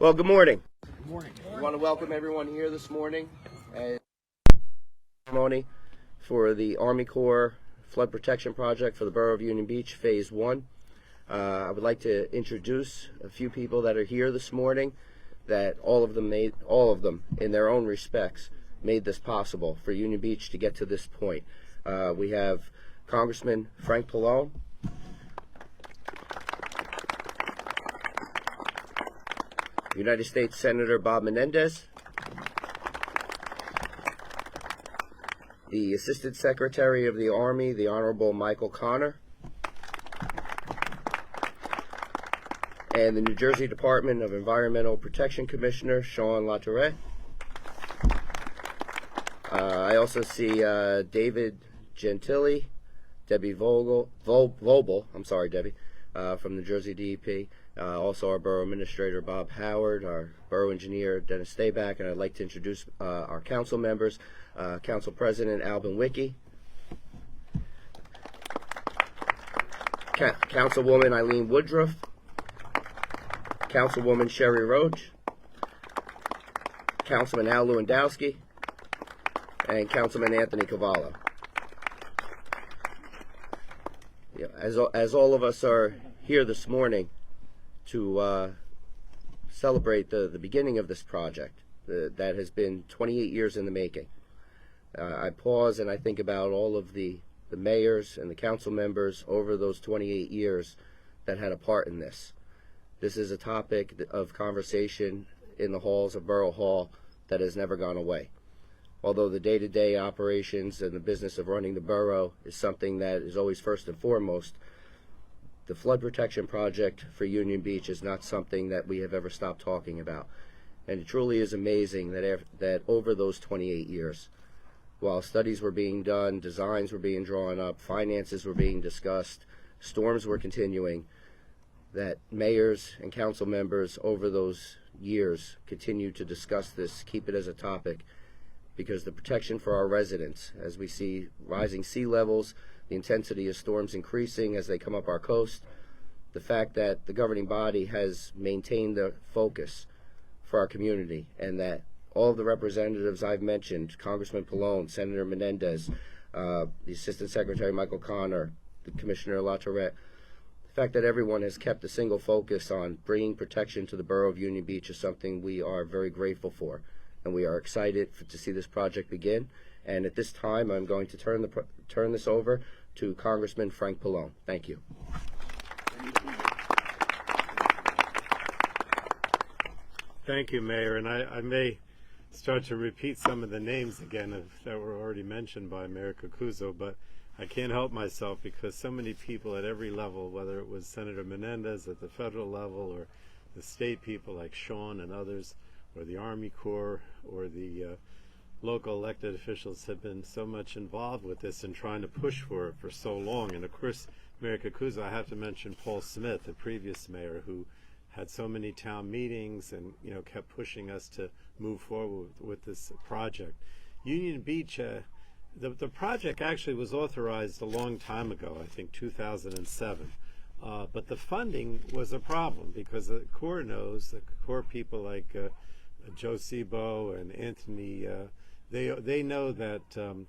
Well, good morning. Good morning. I want to welcome everyone here this morning at ceremony for the Army Corps Flood Protection Project for the Borough of Union Beach, Phase 1. I would like to introduce a few people that are here this morning that all of them in their own respects made this possible for Union Beach to get to this point. We have Congressman Frank Pallone, United States Senator Bob Menendez, the Assistant Secretary of the Army, the Honorable Michael Connor, and the New Jersey Department of Environmental Protection Commissioner Sean LaTourette. I also see David Gentili, Debbie Vogel, I'm sorry, Debbie, from New Jersey DEP. Also our Borough Administrator Bob Howard, our Borough Engineer Dennis Stayback, and I'd like to introduce our council members, Council President Alvin Wicki, Councilwoman Eileen Woodruff, Councilwoman Sherry Roach, Councilman Al Lewandowski, and Councilman Anthony Cavallo. Yeah, as all of us are here this morning to celebrate the beginning of this project that has been 28 years in the making. I pause and I think about all of the mayors and the council members over those 28 years that had a part in this. This is a topic of conversation in the halls of Borough Hall that has never gone away. Although the day-to-day operations and the business of running the borough is something that is always first and foremost, the flood protection project for Union Beach is not something that we have ever stopped talking about. And it truly is amazing that over those 28 years, while studies were being done, designs were being drawn up, finances were being discussed, storms were continuing, that mayors and council members over those years continue to discuss this, keep it as a topic, because the protection for our residents, as we see rising sea levels, the intensity of storms increasing as they come up our coast, the fact that the governing body has maintained the focus for our community, and that all of the representatives I've mentioned, Congressman Pallone, Senator Menendez, the Assistant Secretary Michael Connor, the Commissioner LaTourette, the fact that everyone has kept a single focus on bringing protection to the borough of Union Beach is something we are very grateful for, and we are excited to see this project begin. And at this time, I'm going to turn this over to Congressman Frank Pallone. Thank you. Thank you, Mayor. And I may start to repeat some of the names again that were already mentioned by Mayor Cucuzzo, but I can't help myself because so many people at every level, whether it was Senator Menendez at the federal level or the state people like Sean and others, or the Army Corps or the local elected officials, have been so much involved with this and trying to push for it for so long. And of course, Mayor Cucuzzo, I have to mention Paul Smith, the previous mayor, who had so many town meetings and kept pushing us to move forward with this project. Union Beach, the project actually was authorized a long time ago, I think 2007. But the funding was a problem because the Corps knows, the Corps people like Joe Sebo and Anthony, they know that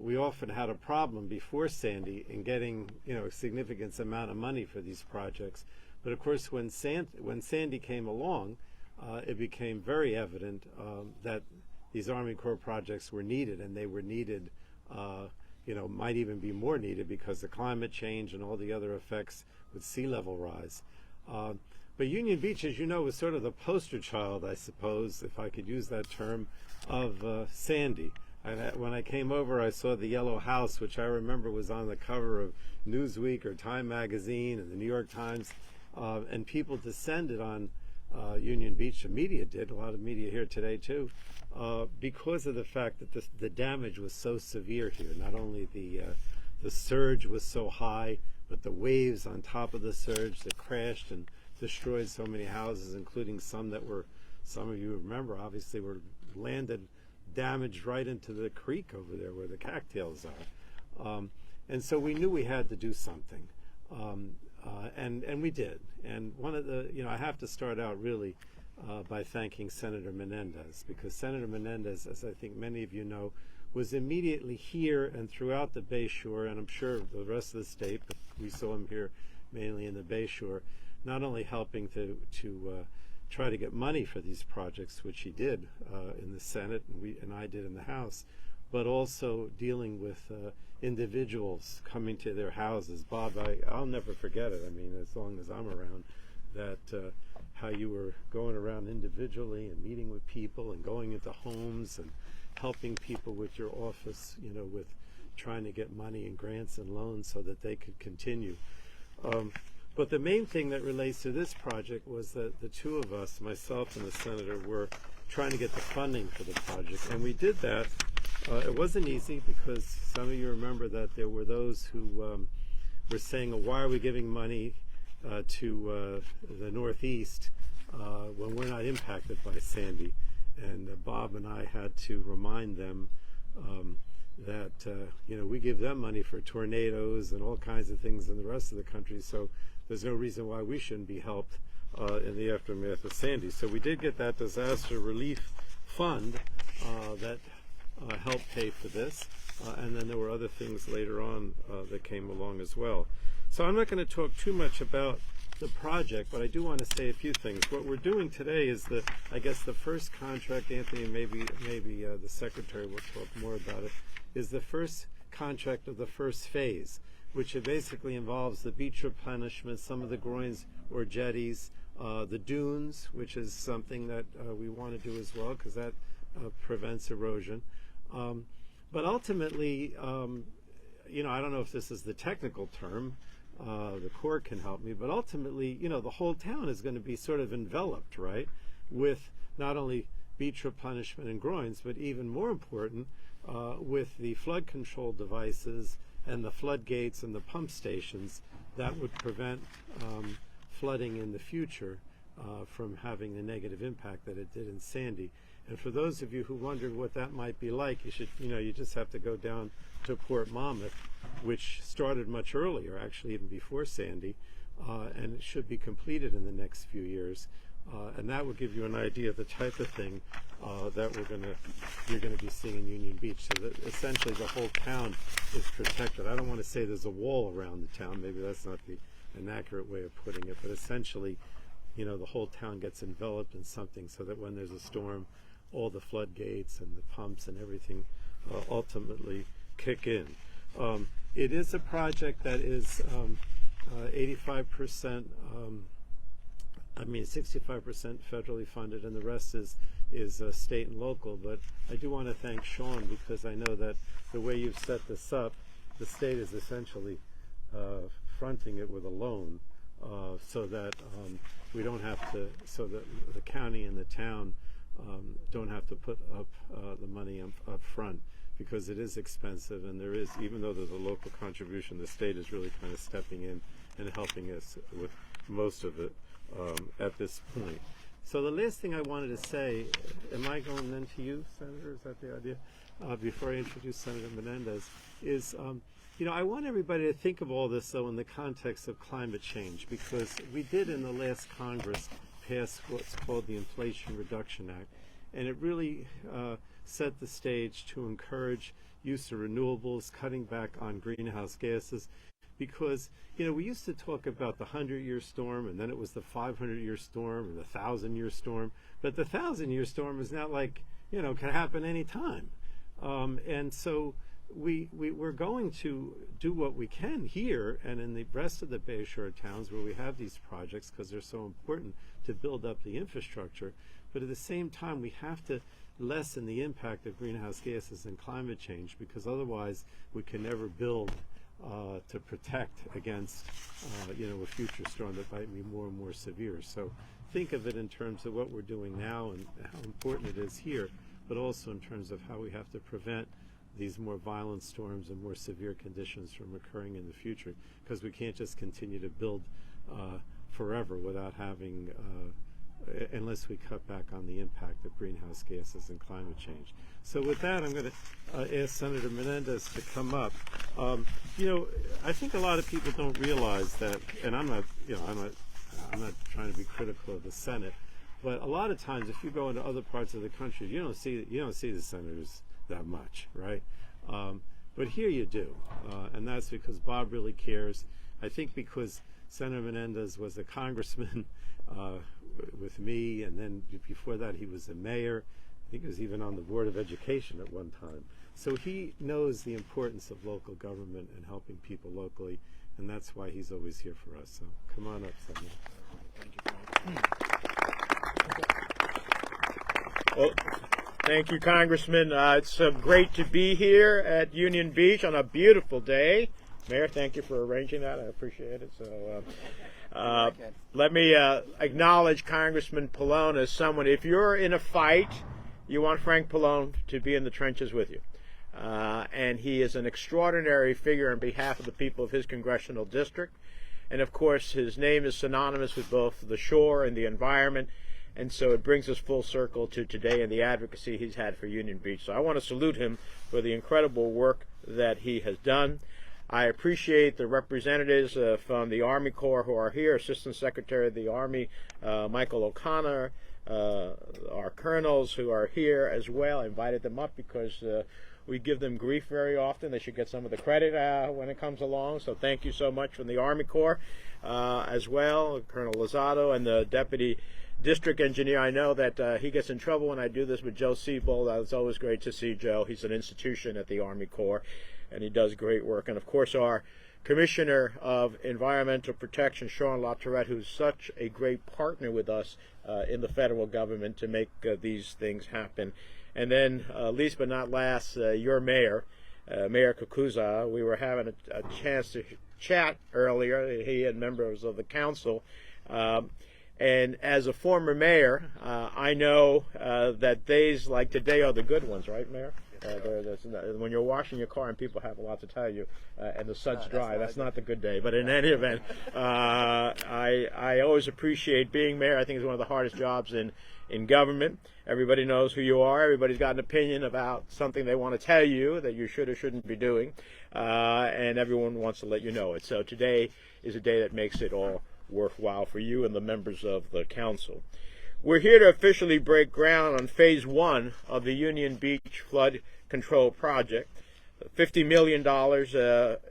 we often had a problem before Sandy in getting a significant amount of money for these projects. But of course, when Sandy came along, it became very evident that these Army Corps projects were needed, and they were needed, might even be more needed because of climate change and all the other effects with sea level rise. But Union Beach, as you know, was sort of the poster child, I suppose, if I could use that term, of Sandy. And when I came over, I saw the yellow house, which I remember was on the cover of Newsweek or Time magazine and the New York Times, and people descended on Union Beach. The media did, a lot of media here today too, because of the fact that the damage was so severe here. Not only the surge was so high, but the waves on top of the surge that crashed and destroyed so many houses, including some that were, some of you remember, obviously were landed damaged right into the creek over there where the cattails are. And so we knew we had to do something. And we did. And one of the, I have to start out really by thanking Senator Menendez, because Senator Menendez, as I think many of you know, was immediately here and throughout the Bay Shore, and I'm sure the rest of the state, but we saw him here mainly in the Bay Shore, not only helping to try to get money for these projects, which he did in the Senate, and I did in the House, but also dealing with individuals coming to their houses. Bob, I'll never forget it. I mean, as long as I'm around, that how you were going around individually and meeting with people and going into homes and helping people with your office, you know, with trying to get money and grants and loans so that they could continue. But the main thing that relates to this project was that the two of us, myself and the senator, were trying to get the funding for the project. And we did that. It wasn't easy because some of you remember that there were those who were saying, well, why are we giving money to the Northeast when we're not impacted by Sandy? And Bob and I had to remind them that you know, we give them money for tornadoes and all kinds of things in the rest of the country, so there's no reason why we shouldn't be helped in the aftermath of Sandy. So we did get that disaster relief fund that helped pay for this, and then there were other things later on that came along as well. So I'm not going to talk too much about the project, but I do want to say a few things. What we're doing today is I guess the first contract, Anthony, and maybe the secretary will talk more about it, is the first contract of the first phase, which basically involves the beach replenishment, some of the groins or jetties, the dunes, which is something that we want to do as well because that prevents erosion. But ultimately, you know, I don't know if this is the technical term, the Corps can help me, but ultimately, you know, the whole town is going to be sort of enveloped, right, with not only beach replenishment and groins, but even more important, with the flood control devices and the floodgates and the pump stations that would prevent flooding in the future from having the negative impact that it did in Sandy. And for those of you who wondered what that might be like, you just have to go down to Port Monmouth, which started much earlier, actually even before Sandy, and it should be completed in the next few years. And that will give you an idea of the type of thing that you're going to be seeing in Union Beach. So that essentially the whole town is protected. I don't want to say there's a wall around the town. Maybe that's not an accurate way of putting it. But essentially, you know, the whole town gets enveloped in something so that when there's a storm, all the floodgates and the pumps and everything ultimately kick in. It is a project that is 85%. 65% federally funded, and the rest is state and local. But I do want to thank Sean, because I know that the way you've set this up, the state is essentially fronting it with a loan, so that we don't have to, so that the county and the town don't have to put up the money up front, because it is expensive, and there is, even though there's a local contribution, the state is really kind of stepping in and helping us with most of it at this point. So the last thing I wanted to say, am I going then to you, Senator? Is that the idea? Before I introduce Senator Menendez, is you know, I want everybody to think of all this, though, in the context of climate change, because we did in the last Congress pass what's called the Inflation Reduction Act, and it really set the stage to encourage use of renewables, cutting back on greenhouse gases. Because, you know, we used to talk about the 100-year storm, and then it was the 500-year storm, and the 1,000-year storm. But the 1,000-year storm is not like, you know, can happen any time. And so we're going to do what we can here and in the rest of the Bay Shore towns where we have these projects, because they're so important to build up the infrastructure. But at the same time, we have to lessen the impact of greenhouse gases and climate change, because otherwise we can never build to protect against you know, a future storm that might be more and more severe. So think of it in terms of what we're doing now and how important it is here, but also in terms of how we have to prevent these more violent storms and more severe conditions from occurring in the future, because we can't just continue to build forever without having unless we cut back on the impact of greenhouse gases and climate change. So with that, I'm going to ask Senator Menendez to come up. You know, I think a lot of people don't realize that, and I'm not trying to be critical of the Senate, But a lot of times, if you go into other parts of the country, you don't see the senators that much, right? But here you do, and that's because Bob really cares. I think because Senator Menendez was a congressman with me, and then before that he was a mayor. I think he was even on the Board of Education at one time. So he knows the importance of local government and helping people locally, and that's why he's always here for us. So come on up, Senator. Well, thank you, Congressman. It's great to be here at Union Beach on a beautiful day. Mayor, thank you for arranging that. I appreciate it. So, let me acknowledge Congressman Pallone as someone, if you're in a fight, you want Frank Pallone to be in the trenches with you. And he is an extraordinary figure on behalf of the people of his congressional district. And of course, his name is synonymous with both the shore and the environment. And so it brings us full circle to today and the advocacy he's had for Union Beach. So I want to salute him for the incredible work that he has done. I appreciate the representatives from the Army Corps who are here, Assistant Secretary of the Army, Michael O'Connor, our colonels who are here as well. I invited them up because we give them grief very often. They should get some of the credit when it comes along. So thank you so much from the Army Corps as well, Colonel Lozado and the Deputy District Engineer. I know that he gets in trouble when I do this with Joe Siebold. It's always great to see Joe. He's an institution at the Army Corps, and he does great work. And of course, our Commissioner of Environmental Protection, Sean LaTourette, who's such a great partner with us in the federal government to make these things happen. And then, least but not last, your mayor, Mayor Kakuza. We were having a chance to chat earlier, he and members of the council. And as a former mayor, I know that days like today are the good ones, right, Mayor? When you're washing your car and people have a lot to tell you, and the sun's dry, that's not the good day. But in any event, I always appreciate being mayor. I think it's one of the hardest jobs in government. Everybody knows who you are. Everybody's got an opinion about something they want to tell you that you should or shouldn't be doing, and everyone wants to let you know it. So today is a day that makes it all worthwhile for you and the members of the council. We're here to officially break ground on Phase 1 of the Union Beach Flood Control Project. $50 million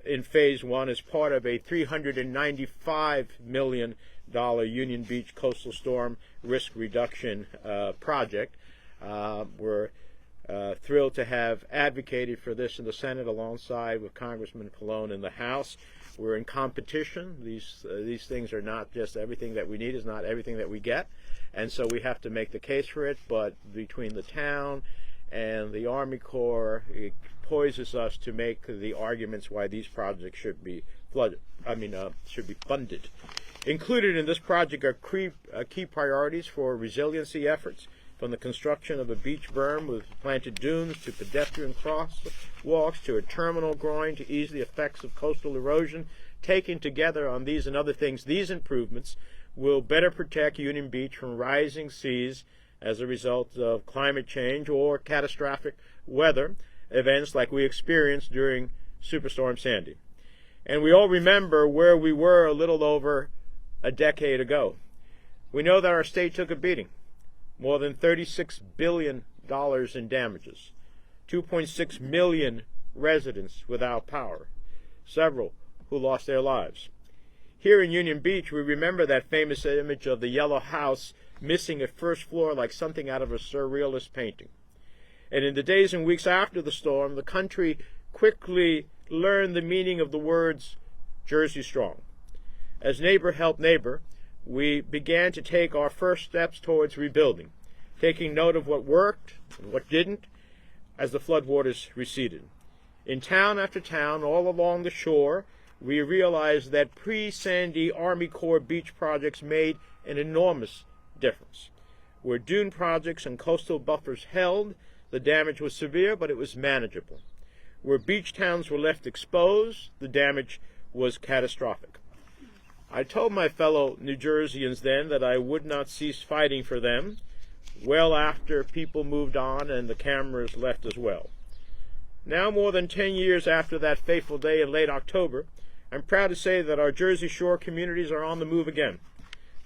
in Phase 1 is part of a $395 million Union Beach Coastal Storm Risk Reduction project. We're thrilled to have advocated for this in the Senate alongside with Congressman Pallone in the House. We're in competition. These things are not just everything that we need is not everything that we get. And so we have to make the case for it, but between the town and the Army Corps, it poises us to make the arguments why these projects should be funded. Included in this project are key priorities for resiliency efforts, from the construction of a beach berm with planted dunes to pedestrian crosswalks to a terminal groin to ease the effects of coastal erosion. Taken together on these and other things, these improvements will better protect Union Beach from rising seas as a result of climate change or catastrophic weather events like we experienced during Superstorm Sandy. And we all remember where we were a little over a decade ago. We know that our state took a beating. More than $36 billion in damages. 2.6 million residents without power. Several who lost their lives. Here in Union Beach, we remember that famous image of the yellow house missing a first floor like something out of a surrealist painting. And in the days and weeks after the storm, the country quickly learned the meaning of the words Jersey Strong. As neighbor helped neighbor, we began to take our first steps towards rebuilding, taking note of what worked and what didn't as the floodwaters receded. In town after town, all along the shore, we realized that pre-Sandy Army Corps beach projects made an enormous difference. Where dune projects and coastal buffers held, the damage was severe, but it was manageable. Where beach towns were left exposed, the damage was catastrophic. I told my fellow New Jerseyans then that I would not cease fighting for them, well after people moved on and the cameras left as well. Now, more than 10 years after that fateful day in late October, I'm proud to say that our Jersey Shore communities are on the move again.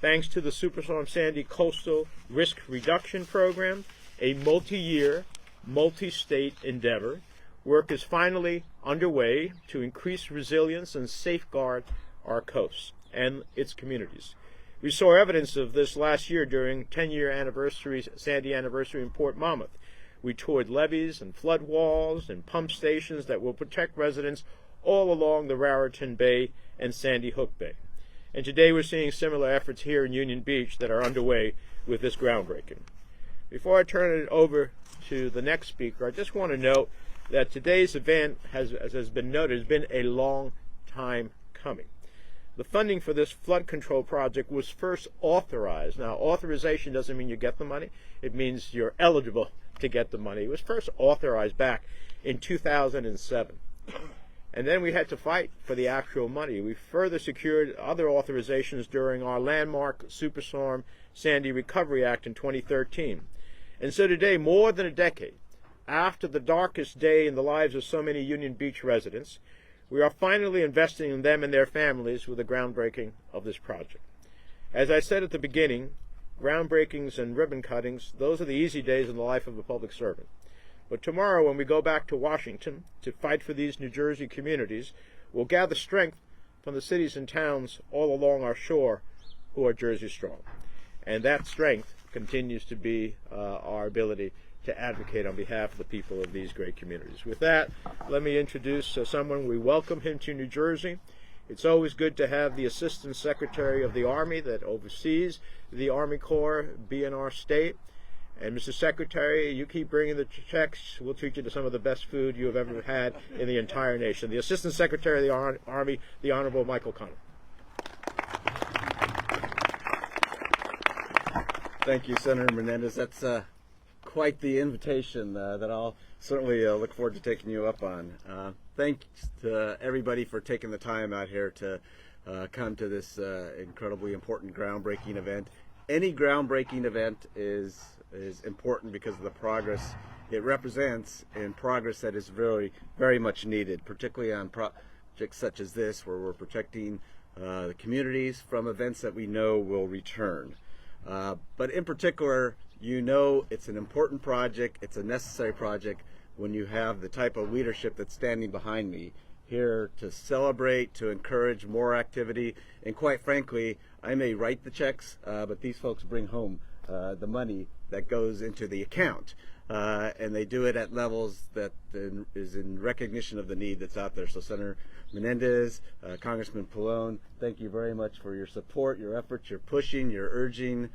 Thanks to the Superstorm Sandy Coastal Risk Reduction Program, a multi-year, multi-state endeavor, work is finally underway to increase resilience and safeguard our coasts and its communities. We saw evidence of this last year during 10-year anniversary, Sandy anniversary in Port Monmouth. We toured levees and flood walls and pump stations that will protect residents all along the Raritan Bay and Sandy Hook Bay. And today we're seeing similar efforts here in Union Beach that are underway with this groundbreaking. Before I turn it over to the next speaker, I just want to note that today's event, as has been noted, has been a long time coming. The funding for this flood control project was first authorized. Now, authorization doesn't mean you get the money. It means you're eligible to get the money. It was first authorized back in 2007. And then we had to fight for the actual money. We further secured other authorizations during our landmark Superstorm Sandy Recovery Act in 2013. And so today, more than a decade after the darkest day in the lives of so many Union Beach residents, we are finally investing in them and their families with the groundbreaking of this project. As I said at the beginning, groundbreakings and ribbon cuttings, those are the easy days in the life of a public servant. But tomorrow, when we go back to Washington to fight for these New Jersey communities, we'll gather strength from the cities and towns all along our shore who are Jersey strong. And that strength continues to be our ability to advocate on behalf of the people of these great communities. With that, let me introduce someone. We welcome him to New Jersey. It's always good to have the Assistant Secretary of the Army that oversees the Army Corps be in our state. And Mr. Secretary, you keep bringing the checks. We'll treat you to some of the best food you have ever had in the entire nation. The Assistant Secretary of the Army, the Honorable Michael Connell. Thank you, Senator Menendez. That's quite the invitation that I'll certainly look forward to taking you up on. Thanks to everybody for taking the time out here to come to this incredibly important groundbreaking event. Any groundbreaking event is important because of the progress it represents and progress that is very, very much needed, particularly on projects such as this, where we're protecting the communities from events that we know will return. But in particular, you know it's an important project, it's a necessary project when you have the type of leadership that's standing behind me here to celebrate, to encourage more activity, and quite frankly, I may write the checks, but these folks bring home the money that goes into the account. And they do it at levels that is in recognition of the need that's out there. So Senator Menendez, Congressman Pallone, thank you very much for your support, your efforts, your pushing, your urging.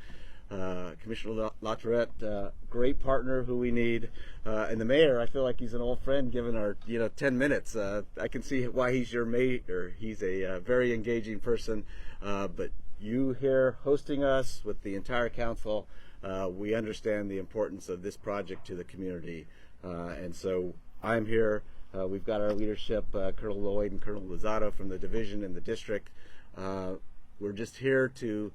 Commissioner LaTourette, great partner who we need. And the mayor, I feel like he's an old friend given our 10 minutes. I can see why he's your mayor. He's a very engaging person. But you here hosting us with the entire council, we understand the importance of this project to the community. And so I'm here. We've got our leadership, Colonel Lloyd and Colonel Lozado from the division and the district. We're just here to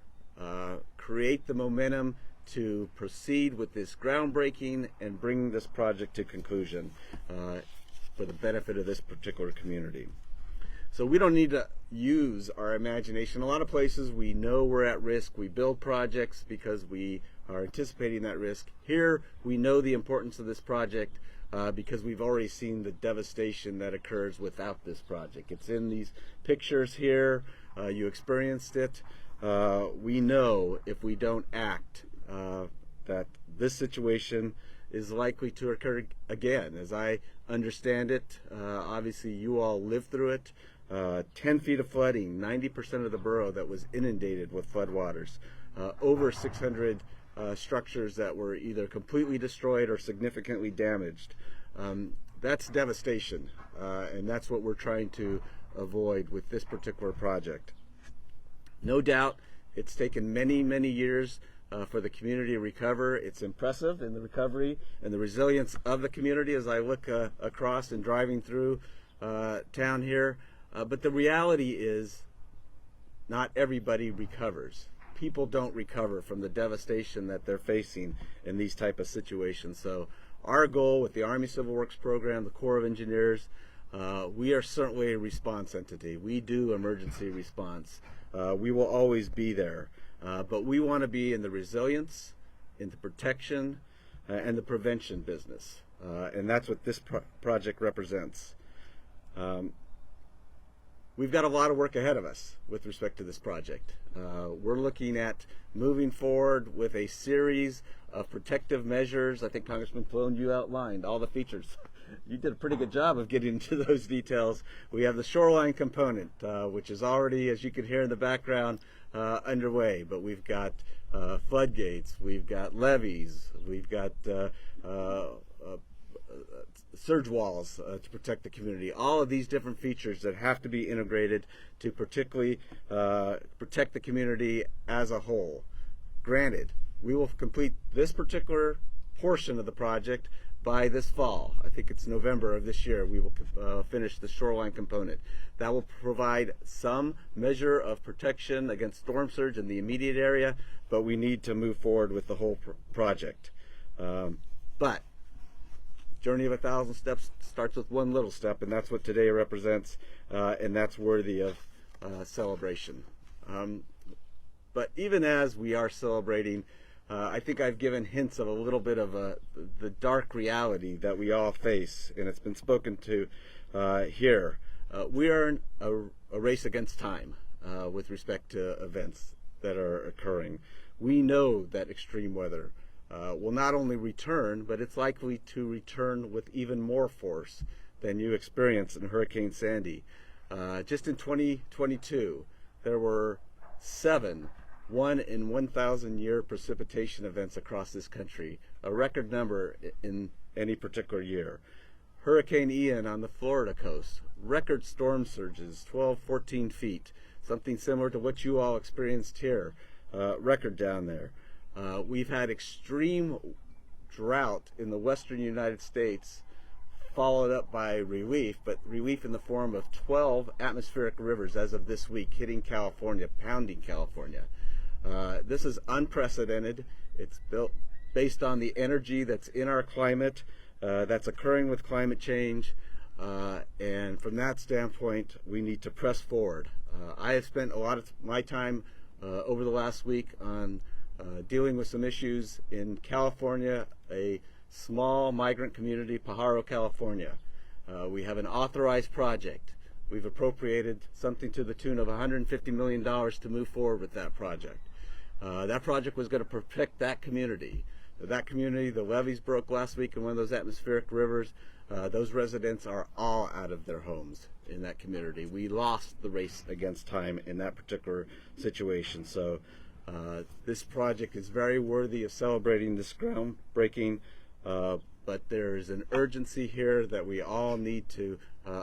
create the momentum to proceed with this groundbreaking and bring this project to conclusion for the benefit of this particular community. So we don't need to use our imagination. A lot of places we know we're at risk. We build projects because we are anticipating that risk. Here we know the importance of this project because we've already seen the devastation that occurs without this project. It's in these pictures here. You experienced it. We know if we don't act that this situation is likely to occur again. As I understand it, obviously you all lived through it. 10 feet of flooding, 90% of the borough that was inundated with floodwaters, over 600 structures that were either completely destroyed or significantly damaged. That's devastation, and that's what we're trying to avoid with this particular project. No doubt it's taken many, many years for the community to recover. It's impressive in the recovery and the resilience of the community as I look across and driving through town here. But the reality is not everybody recovers. People don't recover from the devastation that they're facing in these type of situations. So our goal with the Army Civil Works Program, the Corps of Engineers, we are certainly a response entity. We do emergency response. We will always be there. But we want to be in the resilience, in the protection, and the prevention business. And that's what this project represents. We've got a lot of work ahead of us with respect to this project. We're looking at moving forward with a series of protective measures. I think Congressman Plone, you outlined all the features. You did a pretty good job of getting into those details. We have the shoreline component, which is already, as you can hear in the background, underway. But we've got floodgates, we've got levees, we've got surge walls to protect the community. All of these different features that have to be integrated to particularly protect the community as a whole. Granted, we will complete this particular portion of the project by this fall. I think it's November of this year we will finish the shoreline component. That will provide some measure of protection against storm surge in the immediate area, but we need to move forward with the whole project. But journey of 1,000 steps starts with one little step, and that's what today represents, and that's worthy of celebration. But even as we are celebrating, I think I've given hints of a little bit of the dark reality that we all face, and it's been spoken to here. We are in a race against time with respect to events that are occurring. We know that extreme weather will not only return, but it's likely to return with even more force than you experienced in Hurricane Sandy. Just in 2022, there were 7 1-in-1,000-year precipitation events across this country, a record number in any particular year. Hurricane Ian on the Florida coast, record storm surges, 12, 14 feet, something similar to what you all experienced here, record down there. We've had extreme drought in the western United States, followed up by relief, but relief in the form of 12 atmospheric rivers as of this week, hitting California, pounding California. This is unprecedented. It's built based on the energy that's in our climate, that's occurring with climate change, and from that standpoint, we need to press forward. I have spent a lot of my time over the last week on dealing with some issues in California, a small migrant community, Pajaro, California. We have an authorized project. We've appropriated something to the tune of $150 million to move forward with that project. That project was going to protect that community. The levees broke last week in one of those atmospheric rivers. Those residents are all out of their homes in that community. We lost the race against time in that particular situation. So this project is very worthy of celebrating this groundbreaking, but there is an urgency here that we all need to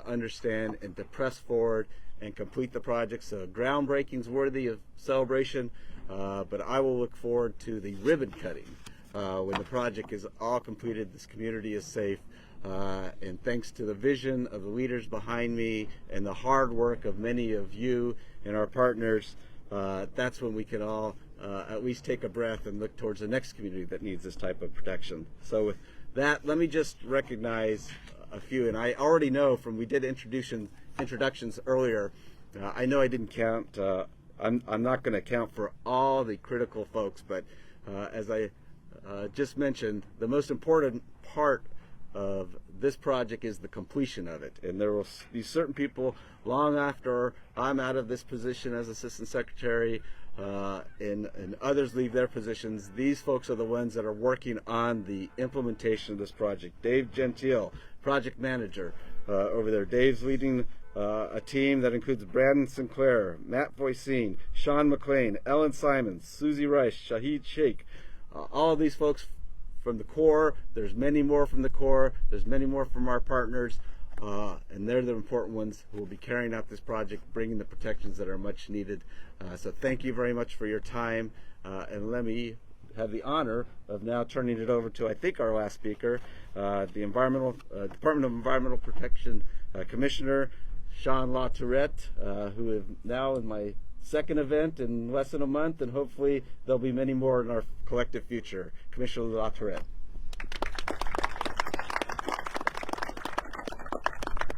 understand and to press forward and complete the project. So groundbreaking is worthy of celebration, but I will look forward to the ribbon cutting when the project is all completed. This community is safe, and thanks to the vision of the leaders behind me and the hard work of many of you and our partners, that's when we can all at least take a breath and look towards the next community that needs this type of protection. So with that, let me just recognize a few, and I already know from we did introductions earlier, I know I didn't count, I'm not going to count for all the critical folks, but as I just mentioned, the most important part of this project is the completion of it, and there will be certain people long after I'm out of this position as Assistant Secretary and others leave their positions. These folks are the ones that are working on the implementation of this project. Dave Gentile, project manager over there. Dave's leading a team that includes Brandon Sinclair, Matt Voisin, Sean McLean, Ellen Simons, Susie Rice, Shahid Sheikh, all of these folks from the Corps. There's many more from the Corps. There's many more from our partners, and they're the important ones who will be carrying out this project, bringing the protections that are much needed. So thank you very much for your time, and let me have the honor of now turning it over to, I think, our last speaker, the Department of Environmental Protection Commissioner Sean LaTourette, who is now in my second event in less than a month, and hopefully there'll be many more in our collective future. Commissioner LaTourette.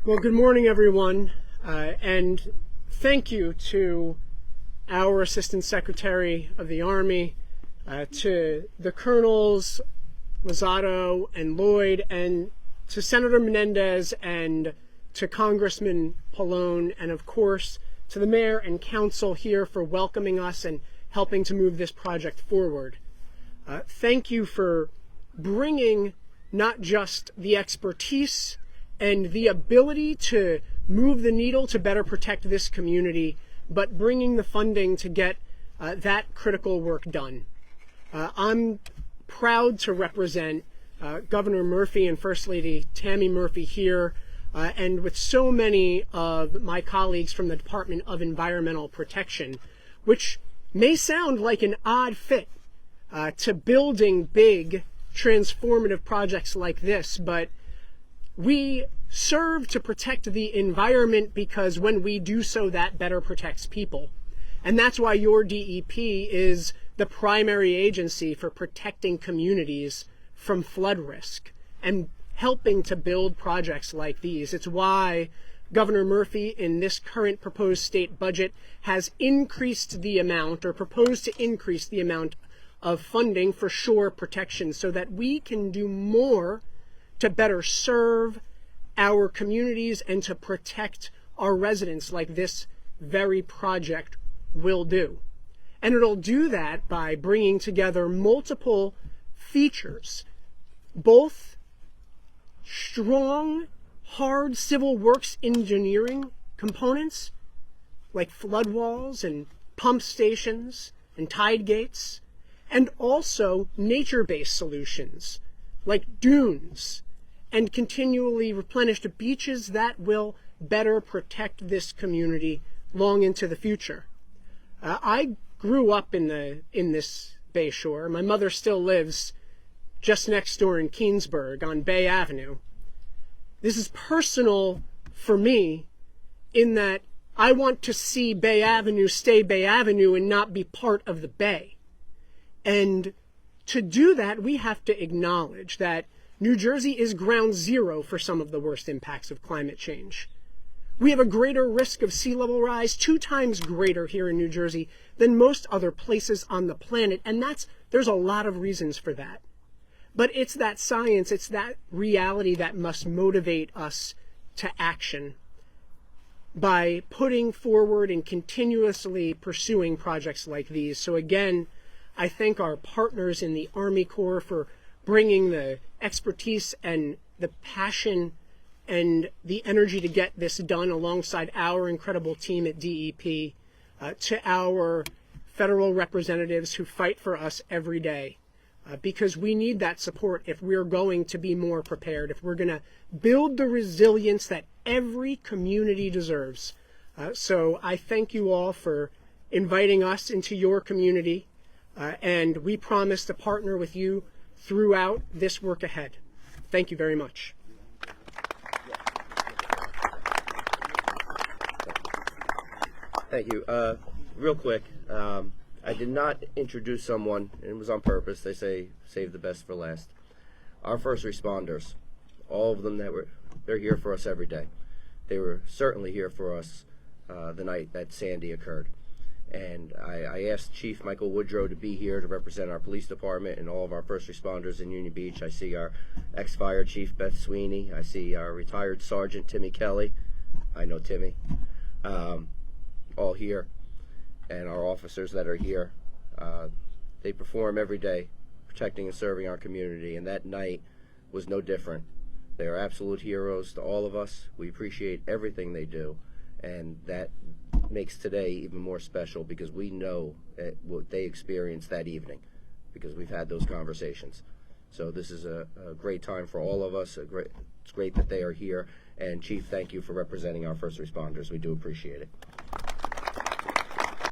Well, good morning, everyone, and thank you to our Assistant Secretary of the Army, to the Colonels, Lozado and Lloyd, and to Senator Menendez, and to Congressman Pallone, and of course to the Mayor and Council here for welcoming us and helping to move this project forward. Thank you for bringing not just the expertise and the ability to move the needle to better protect this community, but bringing the funding to get that critical work done. I'm proud to represent Governor Murphy and First Lady Tammy Murphy here, and with so many of my colleagues from the Department of Environmental Protection, which may sound like an odd fit to building big, transformative projects like this, but we serve to protect the environment because when we do so, that better protects people. And that's why your DEP is the primary agency for protecting communities from flood risk and helping to build projects like these. It's why Governor Murphy, in this current proposed state budget, has increased the amount, or proposed to increase the amount of funding for shore protection so that we can do more to better serve our communities and to protect our residents like this very project will do. And it'll do that by bringing together multiple features, both strong, hard civil works engineering components like flood walls and pump stations and tide gates, and also nature-based solutions like dunes and continually replenished beaches that will better protect this community long into the future. I grew up in this Bay Shore. My mother still lives just next door in Keensburg on Bay Avenue. This is personal for me in that I want to see Bay Avenue stay Bay Avenue and not be part of the Bay. And to do that, we have to acknowledge that New Jersey is ground zero for some of the worst impacts of climate change. We have a greater risk of sea level rise, 2 times greater here in New Jersey than most other places on the planet, and there's a lot of reasons for that. But it's that science, it's that reality that must motivate us to action by putting forward and continuously pursuing projects like these. So again, I thank our partners in the Army Corps for bringing the expertise and the passion and the energy to get this done alongside our incredible team at DEP, to our federal representatives who fight for us every day, because we need that support if we're going to be more prepared, if we're going to build the resilience that every community deserves. So I thank you all for inviting us into your community, and we promise to partner with you throughout this work ahead. Thank you very much. Thank you. Real quick, I did not introduce someone, and it was on purpose. They say save the best for last. Our first responders, all of them they're here for us every day. They were certainly here for us the night that Sandy occurred. And I asked Chief Michael Woodrow to be here to represent our police department and all of our first responders in Union Beach. I see our ex-fire chief, Beth Sweeney. I see our retired sergeant, Timmy Kelly. I know Timmy. All here. And our officers that are here. They perform every day protecting and serving our community, and that night was no different. They are absolute heroes to all of us. We appreciate everything they do, and that makes today even more special because we know what they experienced that evening because we've had those conversations. So this is a great time for all of us. It's great that they are here. And Chief, thank you for representing our first responders. We do appreciate it.